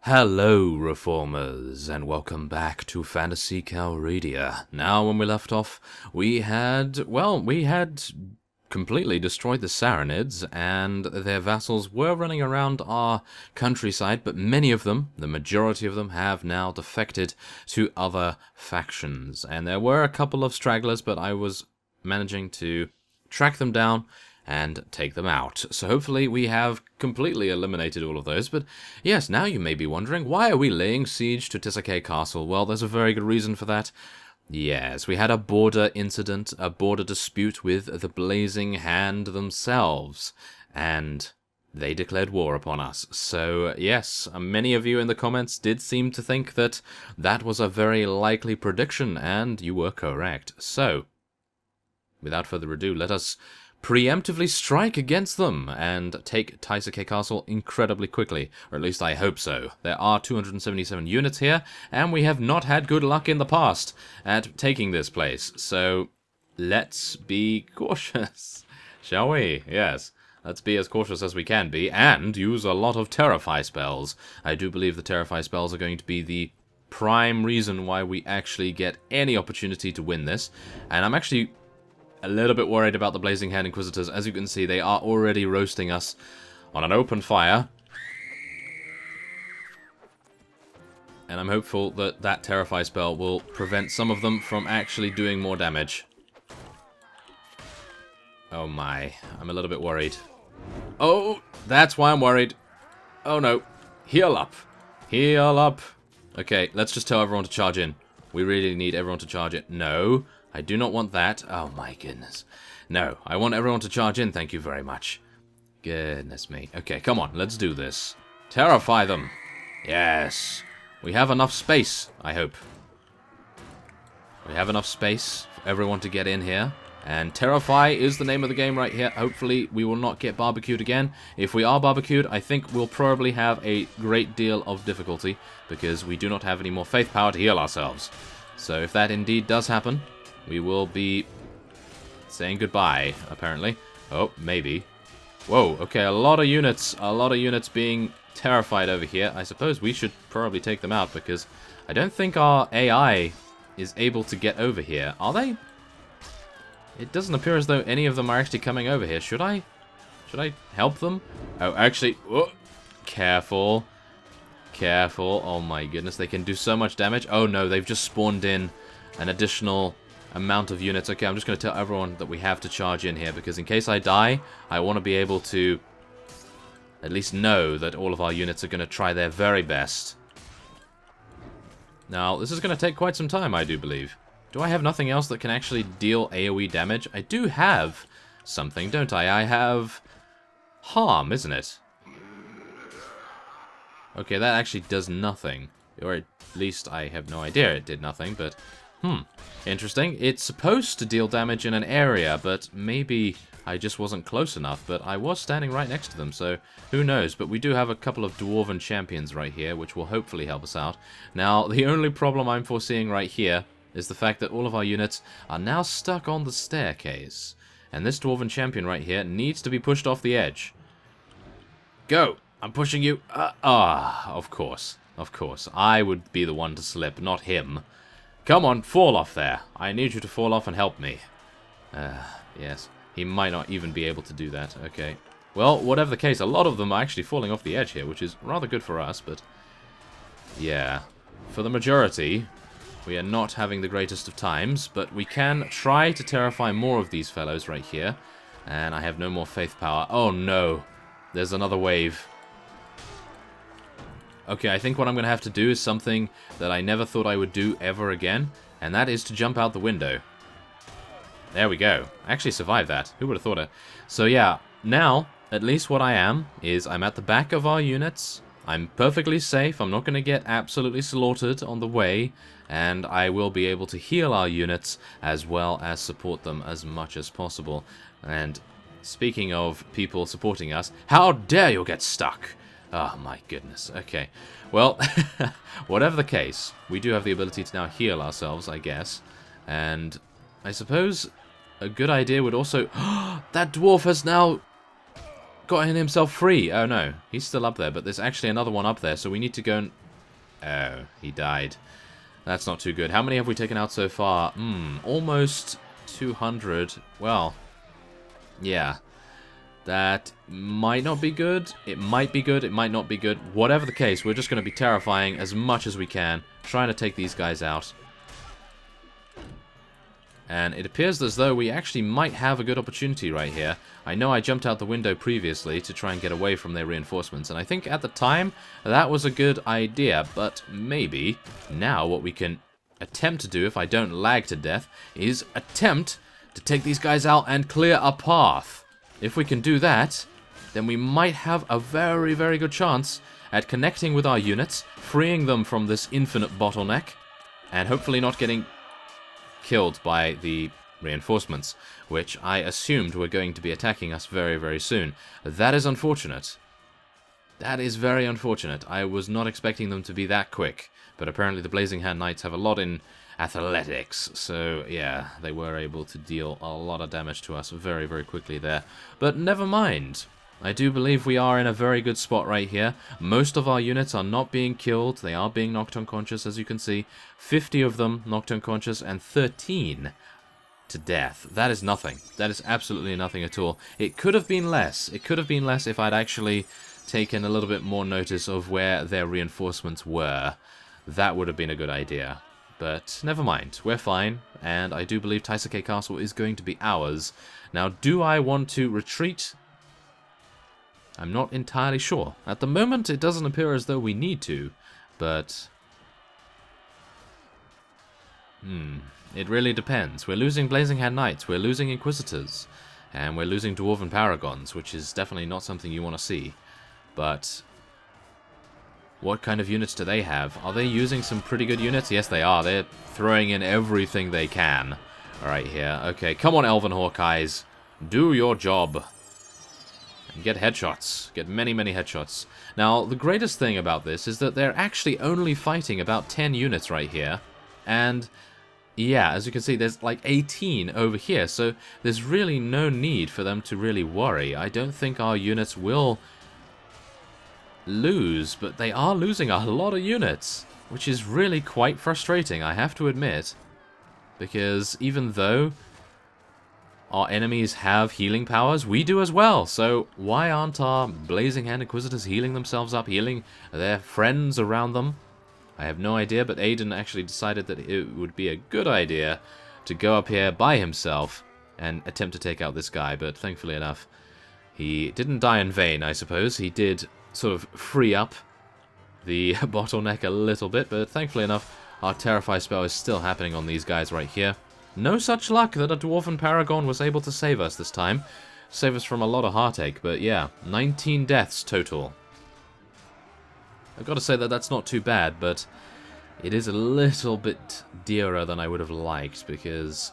Hello, Reformers, and welcome back to Phantasy Calradia. Now, when we left off, we had completely destroyed the Saranids, and their vassals were running around our countryside, but many of them, the majority of them, have now defected to other factions. And there were a couple of stragglers, but I was managing to track them down and take them out. So hopefully we have completely eliminated all of those. But yes, now you may be wondering, why are we laying siege to Tisake Castle? Well, there's a very good reason for that. Yes, we had a border incident, a border dispute with the Blazing Hand themselves, and they declared war upon us. So yes, many of you in the comments did seem to think that that was a very likely prediction, and you were correct. So, without further ado, let us preemptively strike against them and take Tisake Castle incredibly quickly, or at least I hope so. There are 277 units here, and we have not had good luck in the past at taking this place, so let's be cautious, shall we? Yes, let's be as cautious as we can be, and use a lot of Terrify spells. I do believe the Terrify spells are going to be the prime reason why we actually get any opportunity to win this, and I'm actually a little bit worried about the Blazing Hand Inquisitors. As you can see, they are already roasting us on an open fire. And I'm hopeful that that Terrify spell will prevent some of them from actually doing more damage. Oh my, I'm a little bit worried. Oh, that's why I'm worried. Oh no, heal up. Heal up. Okay, let's just tell everyone to charge in. We really need everyone to charge it. No, I do not want that. Oh my goodness. No, I want everyone to charge in, thank you very much. Goodness me. Okay, come on, let's do this. Terrify them. Yes. We have enough space, I hope. We have enough space for everyone to get in here. And Terrify is the name of the game right here. Hopefully we will not get barbecued again. If we are barbecued, I think we'll probably have a great deal of difficulty, because we do not have any more faith power to heal ourselves. So if that indeed does happen, we will be saying goodbye, apparently. Oh, maybe. Whoa, okay, a lot of units being terrified over here. I suppose we should probably take them out, because I don't think our AI is able to get over here. Are they? It doesn't appear as though any of them are actually coming over here. Should I help them? Oh, actually, whoa, careful. Careful. Oh my goodness, they can do so much damage. Oh no, they've just spawned in an additional amount of units. Okay, I'm just going to tell everyone that we have to charge in here, because in case I die, I want to be able to at least know that all of our units are going to try their very best. Now, this is going to take quite some time, I do believe. Do I have nothing else that can actually deal AoE damage? I do have something, don't I? I have harm, isn't it? Okay, that actually does nothing. Or at least I have no idea it did nothing, but interesting. It's supposed to deal damage in an area, but maybe I just wasn't close enough. But I was standing right next to them, so who knows. But we do have a couple of Dwarven champions right here, which will hopefully help us out. Now, the only problem I'm foreseeing right here is the fact that all of our units are now stuck on the staircase. And this Dwarven champion right here needs to be pushed off the edge. Go! I'm pushing you. Of course. Of course. I would be the one to slip, not him. Come on, fall off there. I need you to fall off and help me. Yes. He might not even be able to do that. Okay. Well, whatever the case, a lot of them are actually falling off the edge here, which is rather good for us, but yeah. For the majority, we are not having the greatest of times, but we can try to terrify more of these fellows right here. And I have no more faith power. Oh no. There's another wave. Okay, I think what I'm going to have to do is something that I never thought I would do ever again, and that is to jump out the window. There we go. I actually survived that. Who would have thought it? So yeah, now, at least what I am, is I'm at the back of our units. I'm perfectly safe. I'm not going to get absolutely slaughtered on the way, and I will be able to heal our units as well as support them as much as possible. And speaking of people supporting us, how dare you get stuck? Oh my goodness. Okay. Well, whatever the case, we do have the ability to now heal ourselves, I guess. And I suppose a good idea would also... that dwarf has now gotten himself free. Oh no, he's still up there, but there's actually another one up there, so we need to go and... Oh, he died. That's not too good. How many have we taken out so far? Almost 200. Well, yeah. That might not be good. It might be good. It might not be good. Whatever the case, we're just going to be terrifying as much as we can, trying to take these guys out. And it appears as though we actually might have a good opportunity right here. I know I jumped out the window previously to try and get away from their reinforcements, and I think at the time that was a good idea, but maybe now what we can attempt to do, if I don't lag to death, is attempt to take these guys out and clear a path. If we can do that, then we might have a very, very good chance at connecting with our units, freeing them from this infinite bottleneck, and hopefully not getting killed by the reinforcements, which I assumed were going to be attacking us very, very soon. That is unfortunate. That is very unfortunate. I was not expecting them to be that quick, but apparently the Blazing Hand Knights have a lot in athletics, so yeah, they were able to deal a lot of damage to us very, very quickly there. But never mind. I do believe we are in a very good spot right here. Most of our units are not being killed. They are being knocked unconscious, as you can see. 50 of them knocked unconscious and 13 to death. That is nothing. That is absolutely nothing at all. It could have been less. It could have been less if I'd actually taken a little bit more notice of where their reinforcements were. That would have been a good idea. But never mind. We're fine. And I do believe Taisake Castle is going to be ours. Now, do I want to retreat? I'm not entirely sure. At the moment, it doesn't appear as though we need to, but... it really depends. We're losing Blazing Hand Knights, we're losing Inquisitors, and we're losing Dwarven Paragons, which is definitely not something you want to see. But... what kind of units do they have? Are they using some pretty good units? Yes, they are. They're throwing in everything they can. Alright, here. Okay, come on, Elven Hawkeyes. Do your job. Get headshots. Get many, many headshots. Now, the greatest thing about this is that they're actually only fighting about 10 units right here. And, yeah, as you can see, there's like 18 over here. So, there's really no need for them to really worry. I don't think our units will lose, but they are losing a lot of units, which is really quite frustrating, I have to admit. Because even though our enemies have healing powers, we do as well. So why aren't our Blazing Hand Inquisitors healing themselves up, healing their friends around them? I have no idea, but Aiden actually decided that it would be a good idea to go up here by himself and attempt to take out this guy, but thankfully enough, he didn't die in vain, I suppose. He did sort of free up the bottleneck a little bit, but thankfully enough, our Terrify spell is still happening on these guys right here. No such luck that a Dwarven Paragon was able to save us this time. Save us from a lot of heartache, but yeah, 19 deaths total. I've got to say that that's not too bad, but it is a little bit dearer than I would have liked, because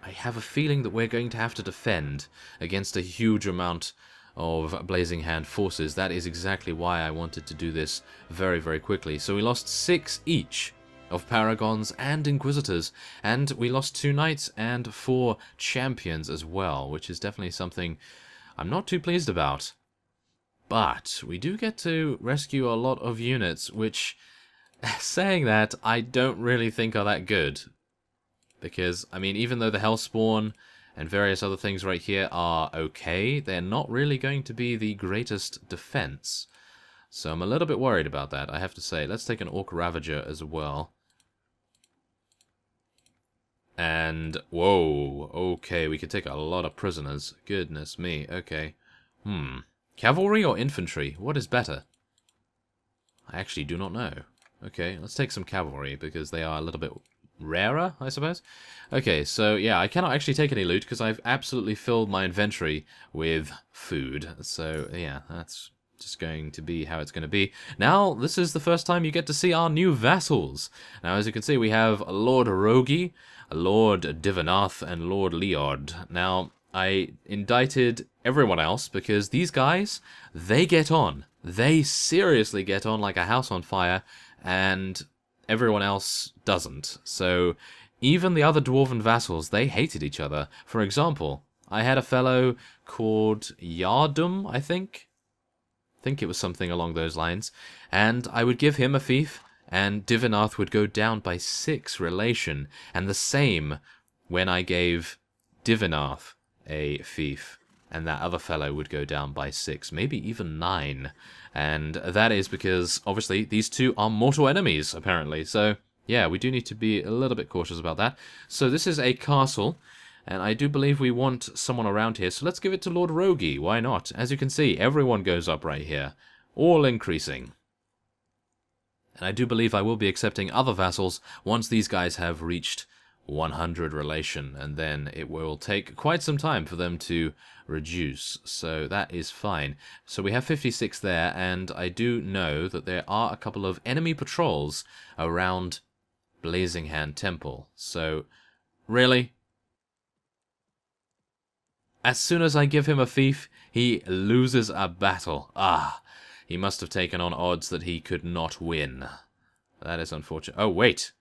I have a feeling that we're going to have to defend against a huge amount of Blazing Hand forces. That is exactly why I wanted to do this very, very quickly. So we lost 6 each of Paragons and Inquisitors, and we lost 2 Knights and 4 Champions as well, which is definitely something I'm not too pleased about. But we do get to rescue a lot of units, which, saying that, I don't really think are that good. Because, I mean, even though the Hellspawn and various other things right here are okay, they're not really going to be the greatest defense. So I'm a little bit worried about that, I have to say. Let's take an Orc Ravager as well. And, whoa, okay, we could take a lot of prisoners. Goodness me, okay. Cavalry or infantry? What is better? I actually do not know. Okay, let's take some cavalry, because they are a little bit rarer, I suppose. Okay, so yeah, I cannot actually take any loot, because I've absolutely filled my inventory with food. So yeah, that's just going to be how it's going to be. Now, this is the first time you get to see our new vassals. Now, as you can see, we have Lord Rogi, Lord Divanath, and Lord Leod. Now, I indicted everyone else because these guys, they get on. They seriously get on like a house on fire, and everyone else doesn't. So, even the other dwarven vassals, they hated each other. For example, I had a fellow called Yardum, I think. I think it was something along those lines. And I would give him a fief, and Divinath would go down by 6 relation. And the same when I gave Divinath a fief, and that other fellow would go down by 6, maybe even 9. And that is because, obviously, these two are mortal enemies, apparently. So, yeah, we do need to be a little bit cautious about that. So this is a castle, and I do believe we want someone around here. So let's give it to Lord Rogi. Why not? As you can see, everyone goes up right here. All increasing. And I do believe I will be accepting other vassals once these guys have reached 100 relation, and then it will take quite some time for them to reduce, so that is fine. So we have 56 there, and I do know that there are a couple of enemy patrols around Blazing Hand Temple. So, really? As soon as I give him a fief, he loses a battle. Ah, he must have taken on odds that he could not win. That is unfortunate. Oh, wait.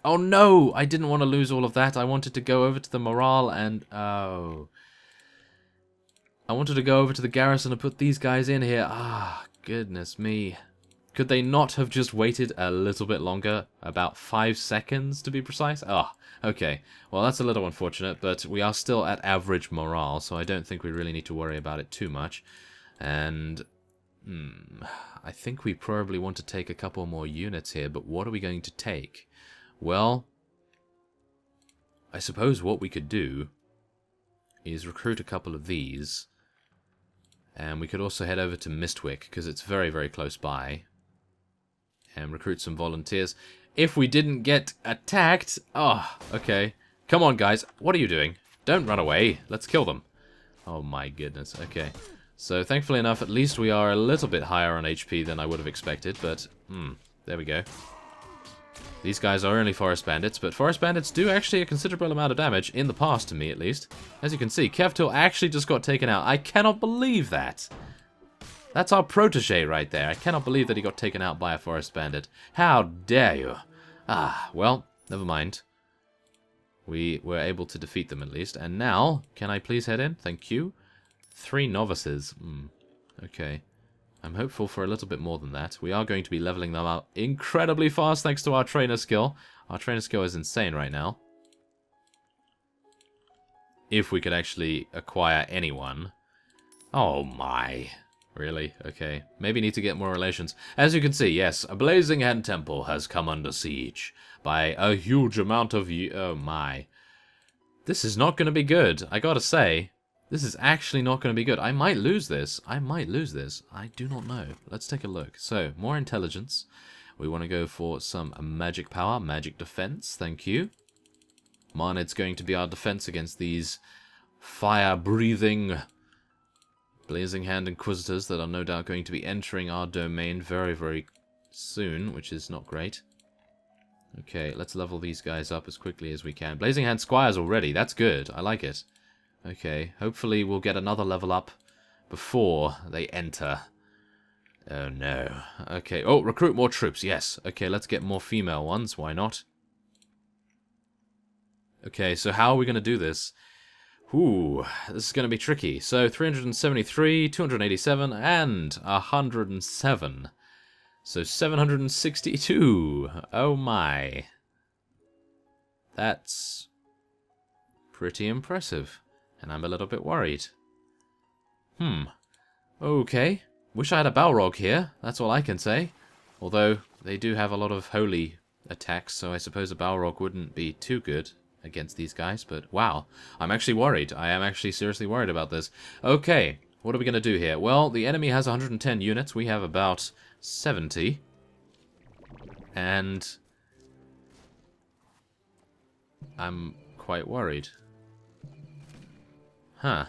Oh no! I didn't want to lose all of that. I wanted to go over to the morale and... oh. I wanted to go over to the garrison and put these guys in here. Ah, goodness me. Could they not have just waited a little bit longer? About 5 seconds, to be precise? Ah, okay. Well, that's a little unfortunate, but we are still at average morale, so I don't think we really need to worry about it too much. And... I think we probably want to take a couple more units here, but what are we going to take? Well, I suppose what we could do is recruit a couple of these, and we could also head over to Mistwick, because it's very, very close by, and recruit some volunteers. If we didn't get attacked... oh, okay. Come on, guys. What are you doing? Don't run away. Let's kill them. Oh, my goodness. Okay. So, thankfully enough, at least we are a little bit higher on HP than I would have expected, but, there we go. These guys are only Forest Bandits, but Forest Bandits do actually a considerable amount of damage, in the past to me at least. As you can see, Kevtil actually just got taken out. I cannot believe that. That's our protege right there. I cannot believe that he got taken out by a Forest Bandit. How dare you? Ah, well, never mind. We were able to defeat them at least. And now, can I please head in? Thank you. 3 novices. Okay. I'm hopeful for a little bit more than that. We are going to be leveling them up incredibly fast thanks to our trainer skill. Our trainer skill is insane right now. If we could actually acquire anyone. Oh my. Really? Okay. Maybe need to get more relations. As you can see, yes, a Blazing Hand Temple has come under siege by a huge amount of... oh my. This is not going to be good, I gotta say. This is actually not going to be good. I might lose this. I might lose this. I do not know. Let's take a look. So, more intelligence. We want to go for some magic power, magic defense. Thank you. Marnid's going to be our defense against these fire-breathing Blazing Hand Inquisitors that are no doubt going to be entering our domain very, very soon, which is not great. Okay, let's level these guys up as quickly as we can. Blazing Hand Squires already. That's good. I like it. Okay, hopefully we'll get another level up before they enter. Oh no. Okay, oh, recruit more troops, yes. Okay, let's get more female ones, why not? Okay, so how are we going to do this? Ooh, this is going to be tricky. So, 373, 287, and 107. So, 762. Oh my. That's pretty impressive. And I'm a little bit worried. Okay. Wish I had a Balrog here. That's all I can say. Although, they do have a lot of holy attacks, so I suppose a Balrog wouldn't be too good against these guys. But, wow. I'm actually worried. I am actually seriously worried about this. Okay. What are we going to do here? Well, the enemy has 110 units. We have about 70. And I'm quite worried. Huh.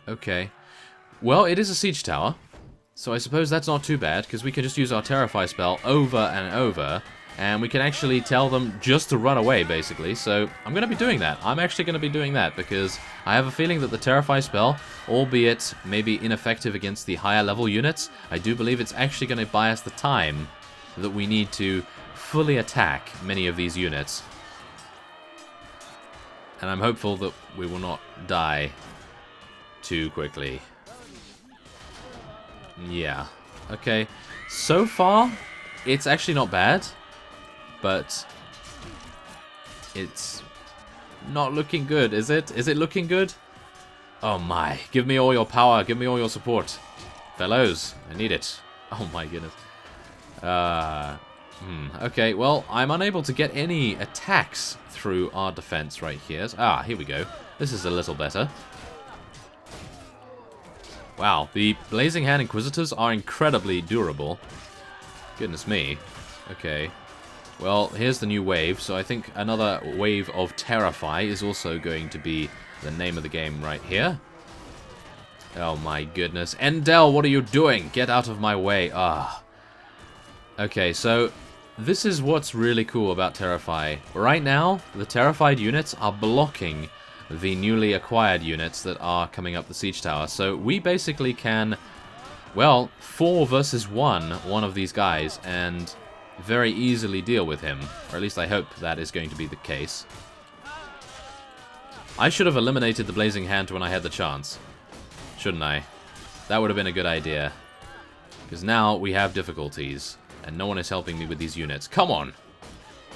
Okay. Well, it is a siege tower, so I suppose that's not too bad, because we can just use our Terrify spell over and over, and we can actually tell them just to run away, basically. So I'm going to be doing that. I'm actually going to be doing that, because I have a feeling that the Terrify spell, albeit maybe ineffective against the higher level units, I do believe it's actually going to buy us the time that we need to fully attack many of these units. And I'm hopeful that we will not die too quickly. Yeah. Okay. So far, it's actually not bad. But it's not looking good, is it? Is it looking good? Oh my. Give me all your power. Give me all your support. Fellows, I need it. Oh my goodness. Okay, well, I'm unable to get any attacks through our defense right here. Ah, here we go. This is a little better. Wow, the Blazing Hand Inquisitors are incredibly durable. Goodness me. Okay. Well, here's the new wave, so I think another wave of Terrify is also going to be the name of the game right here. Oh my goodness. Endel, what are you doing? Get out of my way. Ah. Okay, so this is what's really cool about Terrify. Right now, the Terrified units are blocking the newly acquired units that are coming up the siege tower. So we basically can, well, 4 versus 1 of these guys and very easily deal with him. Or at least I hope that is going to be the case. I should have eliminated the Blazing Hand when I had the chance. Shouldn't I? That would have been a good idea. Because now we have difficulties. And no one is helping me with these units. Come on!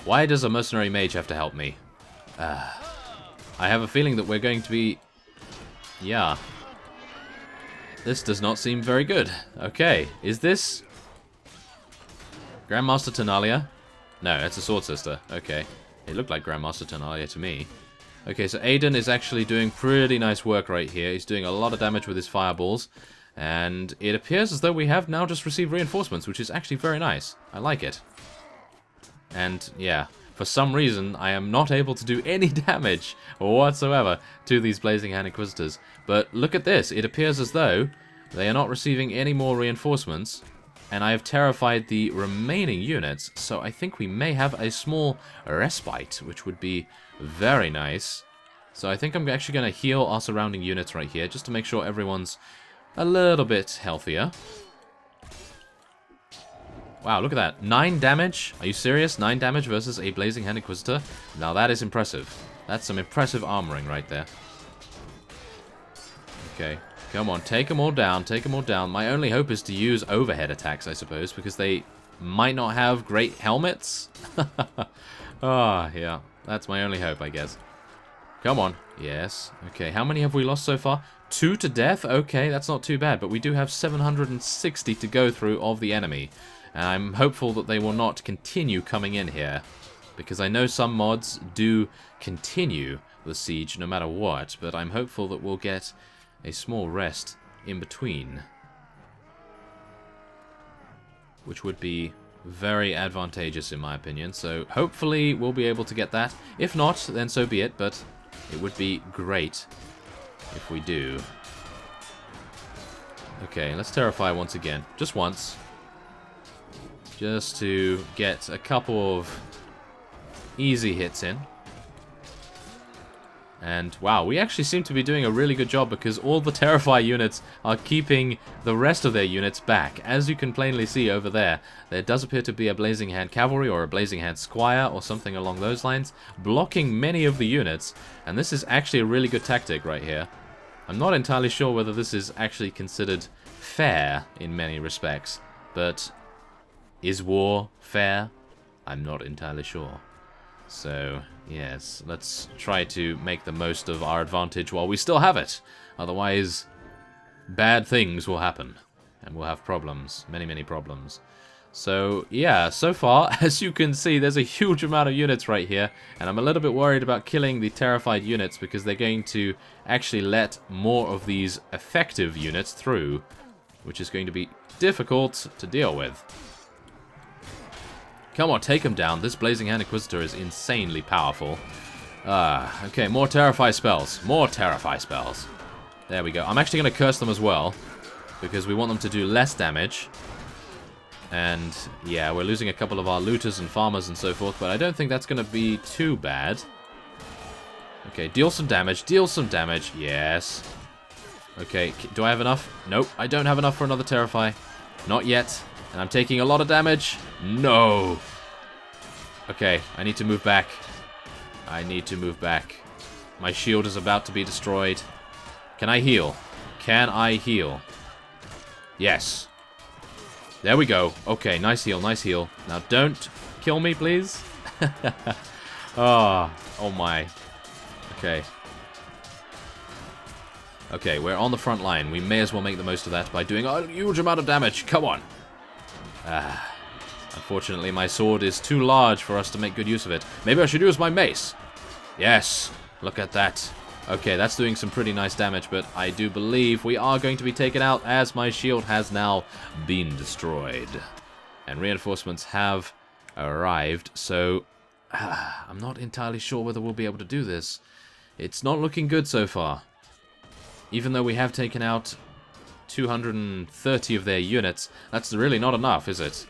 Why does a mercenary mage have to help me? I have a feeling that we're going to be... Yeah. This does not seem very good. Okay, is this... Grandmaster Ternalia? No, it's a Sword Sister. Okay. It looked like Grandmaster Ternalia to me. Okay, so Aiden is actually doing pretty nice work right here. He's doing a lot of damage with his fireballs. And it appears as though we have now just received reinforcements, which is actually very nice. I like it. And, yeah, for some reason, I am not able to do any damage whatsoever to these Blazing Hand Inquisitors. But look at this. It appears as though they are not receiving any more reinforcements. And I have terrified the remaining units, so I think we may have a small respite, which would be very nice. So I think I'm actually going to heal our surrounding units right here, just to make sure everyone's a little bit healthier. Wow, look at that. 9 damage? Are you serious? 9 damage versus a Blazing Hand Inquisitor? Now that is impressive. That's some impressive armoring right there. Okay. Come on, take them all down, take them all down. My only hope is to use overhead attacks, I suppose, because they might not have great helmets. Ah, yeah. That's my only hope, I guess. Come on. Yes. Okay, how many have we lost so far? 2 to death? Okay, that's not too bad, but we do have 760 to go through of the enemy. And I'm hopeful that they will not continue coming in here, because I know some mods do continue the siege no matter what, but I'm hopeful that we'll get a small rest in between, which would be very advantageous in my opinion. So hopefully we'll be able to get that. If not, then so be it, but it would be great if we do. Okay, let's Terrify once again. Just once. Just to get a couple of easy hits in. And wow, we actually seem to be doing a really good job because all the Terrify units are keeping the rest of their units back. As you can plainly see over there, there does appear to be a Blazing Hand Cavalry or a Blazing Hand Squire or something along those lines, blocking many of the units. And this is actually a really good tactic right here. I'm not entirely sure whether this is actually considered fair in many respects, but is war fair? I'm not entirely sure. So, yes, let's try to make the most of our advantage while we still have it. Otherwise, bad things will happen. And we'll have problems. Many, many problems. So, yeah, so far, as you can see, there's a huge amount of units right here. And I'm a little bit worried about killing the Terrified units because they're going to actually let more of these effective units through, which is going to be difficult to deal with. Come on, take him down. This Blazing Hand Inquisitor is insanely powerful. Okay, more Terrify spells. More Terrify spells. There we go. I'm actually going to curse them as well, because we want them to do less damage. And, yeah, we're losing a couple of our looters and farmers and so forth, but I don't think that's going to be too bad. Okay, deal some damage. Deal some damage. Yes. Okay, do I have enough? Nope, I don't have enough for another Terrify. Not yet. And I'm taking a lot of damage. No. Okay, I need to move back. I need to move back. My shield is about to be destroyed. Can I heal? Can I heal? Yes. There we go. Okay, nice heal, nice heal. Now don't kill me, please. Oh my. Okay. Okay, we're on the front line. We may as well make the most of that by doing a huge amount of damage. Come on. Unfortunately, my sword is too large for us to make good use of it. Maybe I should use my mace. Yes. Look at that. Okay, that's doing some pretty nice damage, but I do believe we are going to be taken out as my shield has now been destroyed. And reinforcements have arrived, so I'm not entirely sure whether we'll be able to do this. It's not looking good so far. Even though we have taken out 230 of their units, that's really not enough, is it?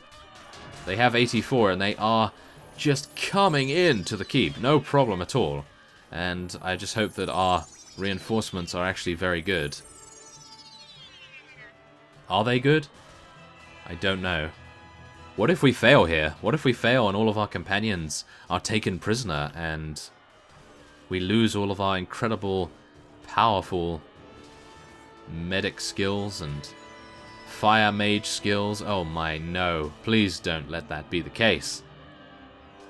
They have 84, and they are just coming in to the keep. No problem at all. And I just hope that our reinforcements are actually very good. Are they good? I don't know. What if we fail here? What if we fail and all of our companions are taken prisoner and we lose all of our incredible, powerful medic skills and fire mage skills? Oh my, no. Please don't let that be the case.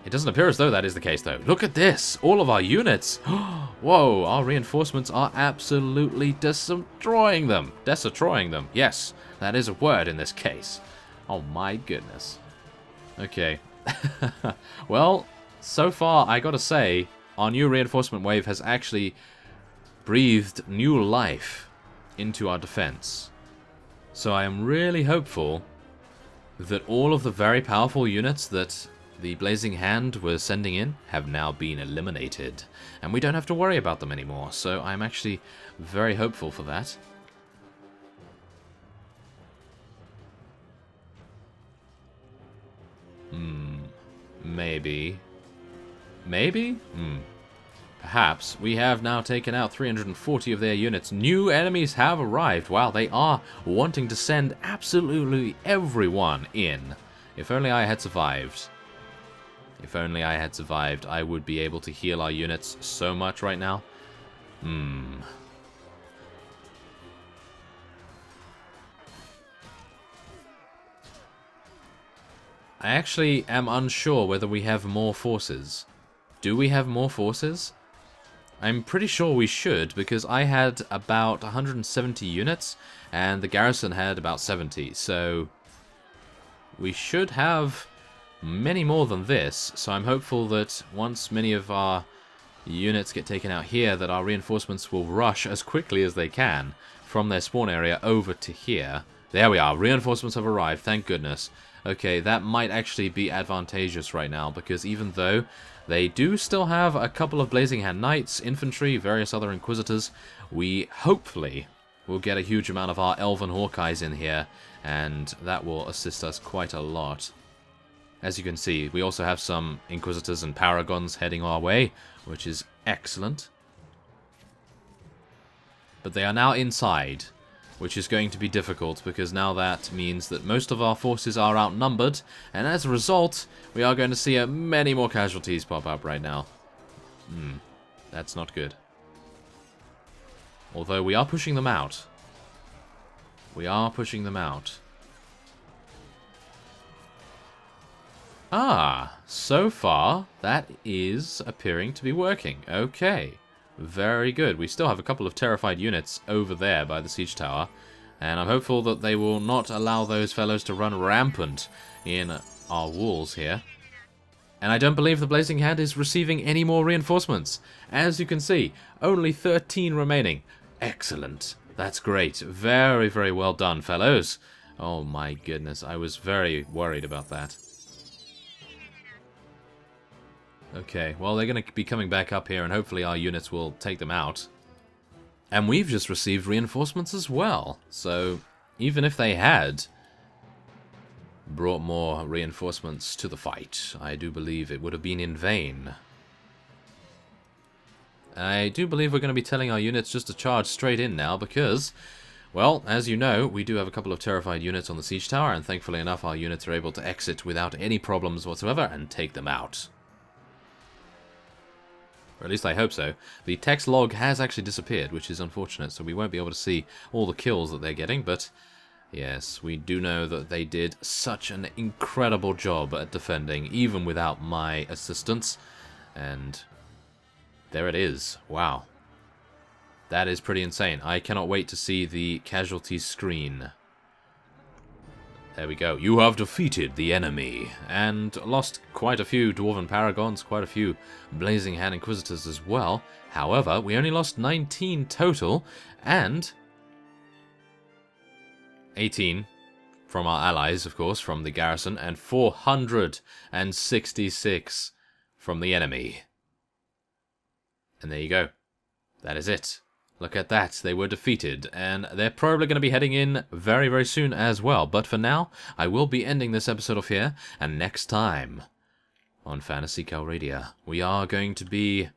It doesn't appear as though that is the case, though. Look at this! All of our units! Whoa, our reinforcements are absolutely destroying them. Destroying them. Yes, that is a word in this case. Oh my goodness. Okay. Well, so far, I gotta say, our new reinforcement wave has actually breathed new life into our defense. So I am really hopeful that all of the very powerful units that the Blazing Hand was sending in have now been eliminated, and we don't have to worry about them anymore, so I'm actually very hopeful for that. Maybe. Maybe? Perhaps. We have now taken out 340 of their units. New enemies have arrived. Wow, they are wanting to send absolutely everyone in. If only I had survived. If only I had survived, I would be able to heal our units so much right now. I actually am unsure whether we have more forces. Do we have more forces? I'm pretty sure we should, because I had about 170 units, and the garrison had about 70, so we should have many more than this, so I'm hopeful that once many of our units get taken out here, that our reinforcements will rush as quickly as they can from their spawn area over to here. There we are, reinforcements have arrived, thank goodness. Okay, that might actually be advantageous right now, because even though they do still have a couple of Blazing Hand Knights, infantry, various other Inquisitors, we hopefully will get a huge amount of our Elven Hawkeyes in here, and that will assist us quite a lot. As you can see, we also have some Inquisitors and Paragons heading our way, which is excellent. But they are now inside, which is going to be difficult, because now that means that most of our forces are outnumbered, and as a result, we are going to see many more casualties pop up right now. That's not good. Although we are pushing them out. We are pushing them out. Ah, so far, that is appearing to be working. Okay, very good. We still have a couple of terrified units over there by the siege tower, and I'm hopeful that they will not allow those fellows to run rampant in our walls here. And I don't believe the Blazing Hand is receiving any more reinforcements. As you can see, only 13 remaining. Excellent. That's great. Very, very well done, fellows. Oh my goodness, I was very worried about that. Okay, well, they're going to be coming back up here, and hopefully our units will take them out. And we've just received reinforcements as well, so even if they had brought more reinforcements to the fight, I do believe it would have been in vain. I do believe we're going to be telling our units just to charge straight in now, because, well, as you know, we do have a couple of terrified units on the siege tower, and thankfully enough, our units are able to exit without any problems whatsoever and take them out. Or at least I hope so. The text log has actually disappeared, which is unfortunate, so we won't be able to see all the kills that they're getting, but yes, we do know that they did such an incredible job at defending, even without my assistance. And there it is. Wow. That is pretty insane. I cannot wait to see the casualties screen. There we go. You have defeated the enemy. And lost quite a few Dwarven Paragons, quite a few Blazing Hand Inquisitors as well. However, we only lost 19 total, and 18 from our allies, of course, from the garrison, and 466 from the enemy. And there you go. That is it. Look at that, they were defeated, and they're probably going to be heading in very, very soon as well. But for now, I will be ending this episode off here, and next time on Phantasy Calradia, we are going to be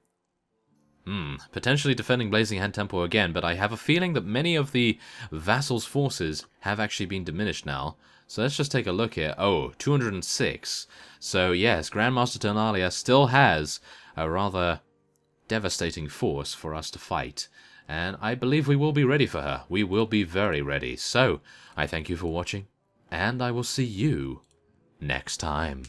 potentially defending Blazing Hand Temple again, but I have a feeling that many of the vassals' forces have actually been diminished now. So let's just take a look here. Oh, 206. So yes, Grandmaster Ternalia still has a rather devastating force for us to fight. And I believe we will be ready for her. We will be very ready. So, I thank you for watching, and I will see you next time.